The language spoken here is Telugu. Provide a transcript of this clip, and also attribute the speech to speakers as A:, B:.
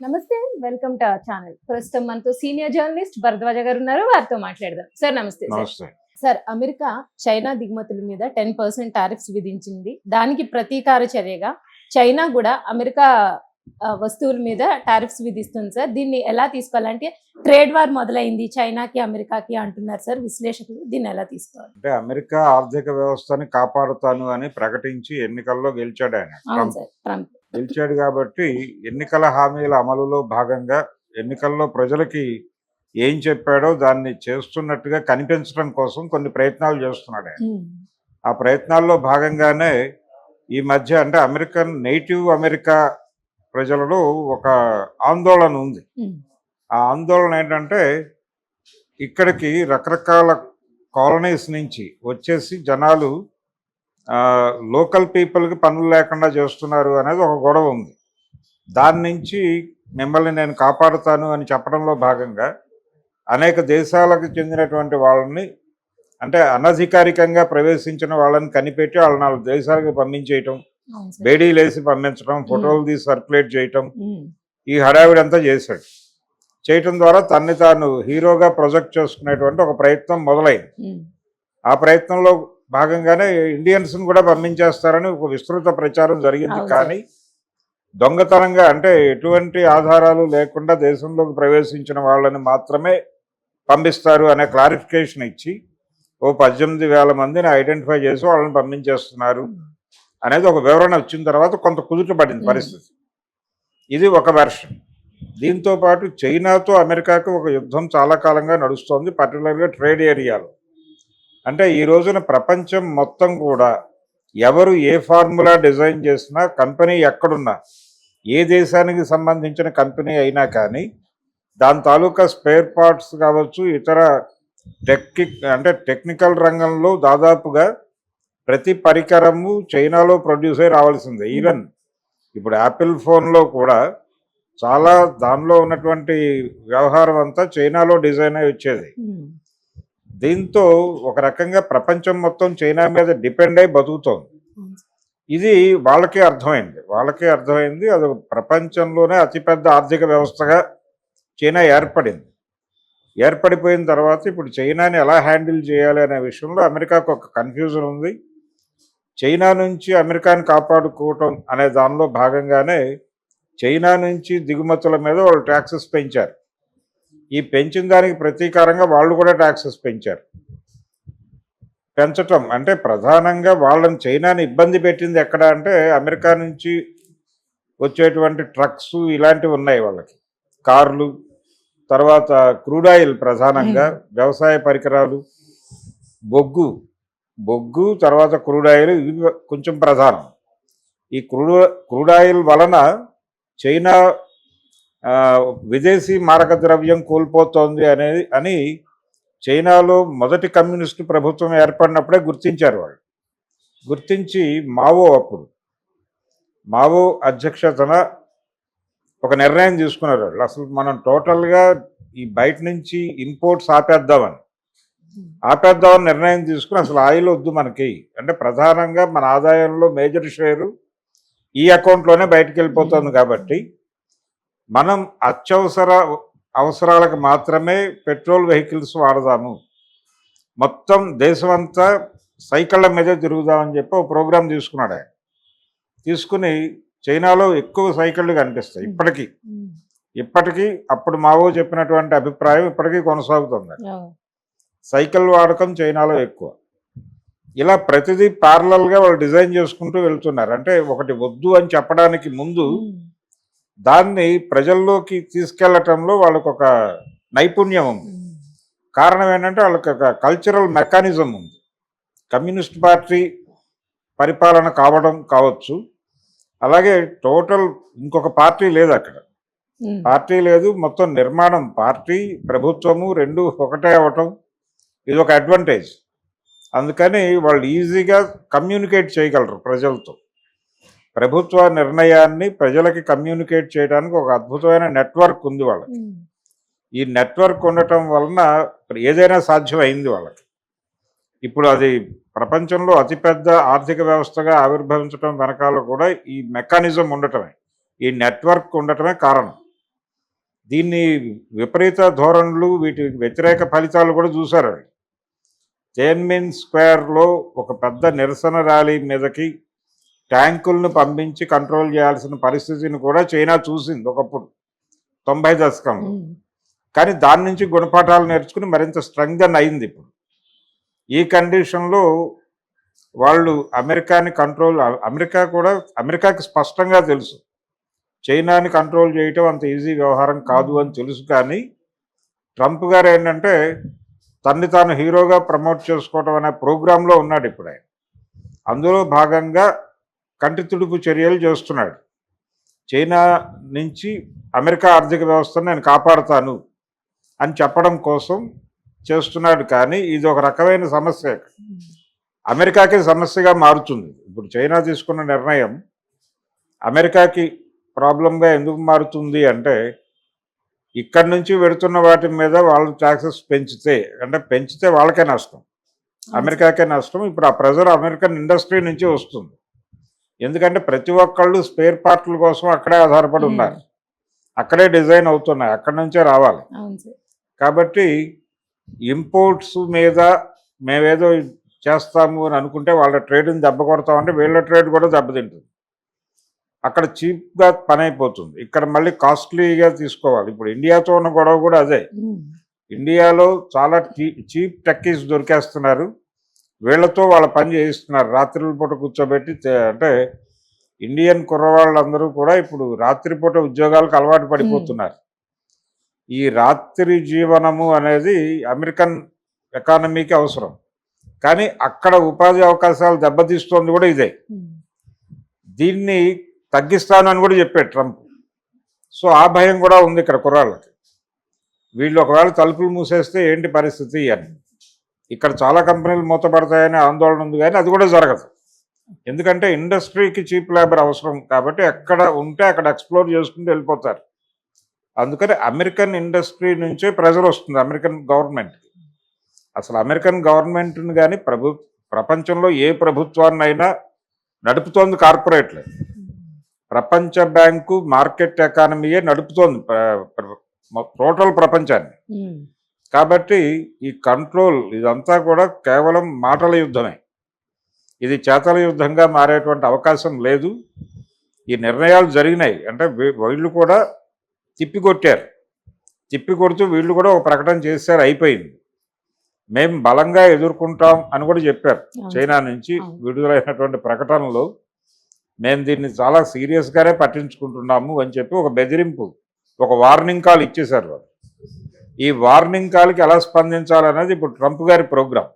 A: నమస్తే. Welcome to our channel. ప్రస్తుతం మనతో సీనియర్ జర్నలిస్ట్ భరద్వాజ గారు ఉన్నారు. వారితో మాట్లాడదాం. సార్ నమస్తే.
B: నమస్తే.
A: సార్, అమెరికా చైనా దిగుమతుల మీద 10% టారిఫ్స్ విధించింది. దానికి ప్రతీకార చర్యగా చైనా కూడా అమెరికా వస్తువుల మీద టారిఫ్స్ విధిస్తుంది సార్. దీన్ని ఎలా తీసుకోవాలంటే ట్రేడ్ వార్ మొదలైంది చైనాకి అమెరికాకి అంటున్నారు సార్ విశ్లేషకులు. దీన్ని ఎలా తీసుకోవాలి?
B: అంటే అమెరికా ఆర్థిక వ్యవస్థని కాపాడుతాను అని ప్రకటించి ఎన్నికల్లో గెలిచాడు ఆయన.
A: అవును సార్, ట్రంప్
B: గెలిచాడు కాబట్టి ఎన్నికల హామీల అమలులో భాగంగా ఎన్నికల్లో ప్రజలకి ఏం చెప్పాడో దాన్ని చేస్తున్నట్టుగా కనిపించడం కోసం కొన్ని ప్రయత్నాలు చేస్తున్నాడు ఆయన. ఆ ప్రయత్నాల్లో భాగంగానే ఈ మధ్య అంటే నేటివ్ అమెరికా ప్రజలలో ఒక ఆందోళన ఉంది. ఆ ఆందోళన ఏంటంటే ఇక్కడికి రకరకాల కాలనీస్ నుంచి వచ్చేసి జనాలు లోకల్ పీపుల్కి పనులు లేకుండా చేస్తున్నారు అనేది ఒక గొడవ ఉంది. దాని నుంచి మిమ్మల్ని నేను కాపాడుతాను అని చెప్పడంలో భాగంగా అనేక దేశాలకు చెందినటువంటి వాళ్ళని అంటే అనధికారికంగా ప్రవేశించిన వాళ్ళని కనిపెట్టి వాళ్ళ 4 దేశాలకు పంపించేయటం, బేడీలేసి పంపించడం, ఫోటోలు తీసి సర్క్యులేట్ చేయటం, ఈ హడావిడంతా చేశాడు. చేయటం ద్వారా తన్ని తాను హీరోగా ప్రొజెక్ట్ చేసుకునేటువంటి ఒక ప్రయత్నం మొదలైంది. ఆ ప్రయత్నంలో భాగంగానే ఇండియన్స్ని కూడా పంపించేస్తారని ఒక విస్తృత ప్రచారం జరిగింది. కానీ దొంగతనంగా అంటే ఎటువంటి ఆధారాలు లేకుండా దేశంలోకి ప్రవేశించిన వాళ్ళని మాత్రమే పంపిస్తారు అనే క్లారిఫికేషన్ ఇచ్చి 18,000 మందిని ఐడెంటిఫై చేసి వాళ్ళని పంపించేస్తున్నారు అనేది ఒక వివరణ వచ్చిన తర్వాత కొంత కుదుటపడింది పరిస్థితి. ఇది ఒక వెర్షన్. దీంతో పాటు చైనాతో అమెరికాకు ఒక యుద్ధం చాలా కాలంగా నడుస్తోంది, పర్టికులర్గా ట్రేడ్ ఏరియాలో. అంటే ఈ రోజున ప్రపంచం మొత్తం కూడా ఎవరు ఏ ఫార్ములా డిజైన్ చేసినా, కంపెనీ ఎక్కడున్నా, ఏ దేశానికి సంబంధించిన కంపెనీ అయినా కానీ దాని తాలూకా స్పేర్ పార్ట్స్ కావచ్చు, ఇతర టెక్నికల్ రంగంలో దాదాపుగా ప్రతి పరికరము చైనాలో ప్రొడ్యూస్ అయి రావాల్సిందే. ఈవెన్ ఇప్పుడు యాపిల్ ఫోన్లో కూడా చాలా దానిలో ఉన్నటువంటి వ్యవహారం అంతా చైనాలో డిజైన్ అయి వచ్చేది. దీంతో ఒక రకంగా ప్రపంచం మొత్తం చైనా మీద డిపెండ్ అయి బతుకుతోంది. ఇది వాళ్ళకే అర్థమైంది. అది ప్రపంచంలోనే అతిపెద్ద ఆర్థిక వ్యవస్థగా చైనా ఏర్పడిపోయిన తర్వాత ఇప్పుడు చైనాని ఎలా హ్యాండిల్ చేయాలి అనే విషయంలో అమెరికాకు ఒక కన్ఫ్యూజన్ ఉంది. చైనా నుంచి అమెరికాని కాపాడుకోవటం అనే దానిలో భాగంగానే చైనా నుంచి దిగుమతుల మీద వాళ్ళు ట్యాక్సెస్ పెంచారు. ఈ పెంచిన దానికి ప్రతీకారంగా వాళ్ళు కూడా ట్యాక్సెస్ పెంచటం అంటే ప్రధానంగా వాళ్ళని చైనాని ఇబ్బంది పెట్టింది ఎక్కడ అంటే అమెరికా నుంచి వచ్చేటువంటి ట్రక్స్ ఇలాంటివి ఉన్నాయి వాళ్ళకి, కార్లు, తర్వాత క్రూడ్ ఆయిల్, ప్రధానంగా వ్యవసాయ పరికరాలు, బొగ్గు తర్వాత క్రూడ్ ఆయిల్, ఇవి కొంచెం ప్రధానం. ఈ క్రూడ్ ఆయిల్ వలన చైనా విదేశీ మారక ద్రవ్యం కోల్పోతోంది అని చైనాలో మొదటి కమ్యూనిస్టు ప్రభుత్వం ఏర్పడినప్పుడే గుర్తించారు వాళ్ళు. గుర్తించి మావో అధ్యక్షతన ఒక నిర్ణయం తీసుకున్నారు వాళ్ళు. అసలు మనం టోటల్గా ఈ బయట నుంచి ఇంపోర్ట్స్ ఆపేద్దామని నిర్ణయం తీసుకుని అసలు ఆయిల్ వద్దు మనకి, అంటే ప్రధానంగా మన ఆదాయంలో మేజర్ షేరు ఈ అకౌంట్లోనే బయటకు వెళ్ళిపోతుంది కాబట్టి మనం అవసరాలకు మాత్రమే పెట్రోల్ వెహికల్స్ వాడదాము, మొత్తం దేశమంతా సైకిళ్ళ మీదే తిరుగుదామని చెప్పి ఒక ప్రోగ్రాం తీసుకున్నాడు ఆయన. తీసుకుని చైనాలో ఎక్కువ సైకిళ్ళు కనిపిస్తాయి ఇప్పటికీ అప్పుడు మావో చెప్పినటువంటి అభిప్రాయం ఇప్పటికీ కొనసాగుతుంది. సైకిల్ వాడకం చైనాలో ఎక్కువ. ఇలా ప్రతిదీ ప్యారలల్గా వాళ్ళు డిజైన్ చేసుకుంటూ వెళ్తున్నారు. అంటే ఒకటి వద్దు అని చెప్పడానికి ముందు దాన్ని ప్రజల్లోకి తీసుకెళ్లటంలో వాళ్ళకు ఒక నైపుణ్యం ఉంది. కారణం ఏంటంటే వాళ్ళకి ఒక కల్చరల్ మెకానిజం ఉంది. కమ్యూనిస్ట్ పార్టీ పరిపాలన కావచ్చు, అలాగే టోటల్ ఇంకొక పార్టీ లేదు అక్కడ, మొత్తం నిర్మాణం, పార్టీ ప్రభుత్వము రెండు ఒకటే అవటం ఇది ఒక అడ్వాంటేజ్. అందుకని వాళ్ళు ఈజీగా కమ్యూనికేట్ చేయగలరు ప్రజలతో. ప్రభుత్వ నిర్ణయాన్ని ప్రజలకి కమ్యూనికేట్ చేయడానికి ఒక అద్భుతమైన నెట్వర్క్ ఉంది వాళ్ళకి. ఈ నెట్వర్క్ ఉండటం వలన ఏదైనా సాధ్యమైంది వాళ్ళకి. ఇప్పుడు అది ప్రపంచంలో అతిపెద్ద ఆర్థిక వ్యవస్థగా ఆవిర్భవించడం వెనకాల కూడా ఈ మెకానిజం ఉండటమే, ఈ నెట్వర్క్ ఉండటమే కారణం. దీన్ని విపరీత ధోరణులు, వీటి వ్యతిరేక ఫలితాలు కూడా చూశారు. తియన్మెన్ స్క్వేర్లో ఒక పెద్ద నిరసన ర్యాలీ మీదకి ట్యాంకులను పంపించి కంట్రోల్ చేయాల్సిన పరిస్థితిని కూడా చైనా చూసింది ఒకప్పుడు 90 దశకంలో. కానీ దాని నుంచి గుణపాఠాలు నేర్చుకుని మరింత స్ట్రెంగ్థన్ అయింది. ఇప్పుడు ఈ కండిషన్లో వాళ్ళు అమెరికాని కంట్రోల్, అమెరికాకి స్పష్టంగా తెలుసు చైనాని కంట్రోల్ చేయటం అంత ఈజీ వ్యవహారం కాదు అని తెలుసు. కానీ ట్రంప్ గారు ఏంటంటే తన్ని తాను హీరోగా ప్రమోట్ చేసుకోవటం అనే ప్రోగ్రాంలో ఉన్నాడు ఇప్పుడు ఆయన. అందులో భాగంగా కంటి తుడుపు చర్యలు చేస్తున్నాడు. చైనా నుంచి అమెరికా ఆర్థిక వ్యవస్థను నేను కాపాడుతాను అని చెప్పడం కోసం చేస్తున్నాడు. కానీ ఇది ఒక రకమైన సమస్య, అమెరికాకి సమస్యగా మారుతుంది. ఇప్పుడు చైనా తీసుకున్న నిర్ణయం అమెరికాకి ప్రాబ్లంగా ఎందుకు మారుతుంది అంటే, ఇక్కడి నుంచి వెడుతున్న వాటి మీద వాళ్ళు ట్యాక్సెస్ పెంచితే వాళ్ళకే నష్టం, అమెరికాకే నష్టం. ఇప్పుడు ఆ ప్రెజర్ అమెరికన్ ఇండస్ట్రీ నుంచి వస్తుంది. ఎందుకంటే ప్రతి ఒక్కళ్ళు స్పేర్ పార్ట్ల కోసం అక్కడే ఆధారపడి ఉన్నారు, అక్కడే డిజైన్ అవుతున్నాయి, అక్కడి నుంచే రావాలి. కాబట్టి ఇంపోర్ట్స్ మీద మేమేదో చేస్తాము అని అనుకుంటే వాళ్ళ ట్రేడ్ని దెబ్బ కొడతామంటే వీళ్ళ ట్రేడ్ కూడా దెబ్బతింటుంది. అక్కడ చీప్గా పని అయిపోతుంది, ఇక్కడ మళ్ళీ కాస్ట్లీగా తీసుకోవాలి. ఇప్పుడు ఇండియాతో ఉన్న గొడవ కూడా అదే. ఇండియాలో చాలా చీప్ టెక్కీస్ దొరికేస్తున్నారు, వీళ్ళతో వాళ్ళ పని చేయిస్తున్నారు. రాత్రుల పూట కూర్చోబెట్టి, అంటే ఇండియన్ కుర్రవాళ్ళందరూ కూడా ఇప్పుడు రాత్రిపూట ఉద్యోగాలకు అలవాటు పడిపోతున్నారు. ఈ రాత్రి జీవనము అనేది అమెరికన్ ఎకానమీకి అవసరం, కానీ అక్కడ ఉపాధి అవకాశాలు దెబ్బతీస్తోంది కూడా ఇదే. దీన్ని తగ్గిస్తానని కూడా చెప్పాడు ట్రంప్. సో ఆ భయం కూడా ఉంది ఇక్కడ కుర్రాళ్ళకి. వీళ్ళు ఒకవేళ తలుపులు మూసేస్తే ఏంటి పరిస్థితి అని. ఇక్కడ చాలా కంపెనీలు మూతపడతాయనే ఆందోళన ఉంది, కానీ అది కూడా జరగదు. ఎందుకంటే ఇండస్ట్రీకి చీప్ లేబర్ అవసరం కాబట్టి ఎక్కడ ఉంటే అక్కడ ఎక్స్ప్లోర్ చేసుకుంటూ వెళ్ళిపోతారు. అందుకని అమెరికన్ ఇండస్ట్రీ నుంచే ప్రెజర్ వస్తుంది అమెరికన్ గవర్నమెంట్కి. అసలు అమెరికన్ గవర్నమెంట్ని కానీ ప్రపంచంలో ఏ ప్రభుత్వాన్నైనా నడుపుతోంది కార్పొరేట్లే. ప్రపంచ బ్యాంకు మార్కెట్ ఎకానమీయే నడుపుతోంది టోటల్ ప్రపంచాన్ని. కాబట్టి ఈ కంట్రోల్ ఇదంతా కూడా కేవలం మాటల యుద్ధమే, ఇది చేతల యుద్ధంగా మారేటువంటి అవకాశం లేదు. ఈ నిర్ణయాలు జరిగినాయి అంటే వీళ్ళు కూడా తిప్పికొడుతూ వీళ్ళు కూడా ఒక ప్రకటన చేశారు, అయిపోయింది. మేము బలంగా ఎదుర్కొంటాం అని కూడా చెప్పారు. చైనా నుంచి విడుదలైనటువంటి ప్రకటనలో మేము దీన్ని చాలా సీరియస్గానే పట్టించుకుంటున్నాము అని చెప్పి ఒక బెదిరింపు, ఒక వార్నింగ్ కాల్ ఇచ్చేశారు వాళ్ళు. ఈ వార్నింగ్ కాల్కి ఎలా స్పందించాలనేది ఇప్పుడు ట్రంప్ గారి ప్రోగ్రాం.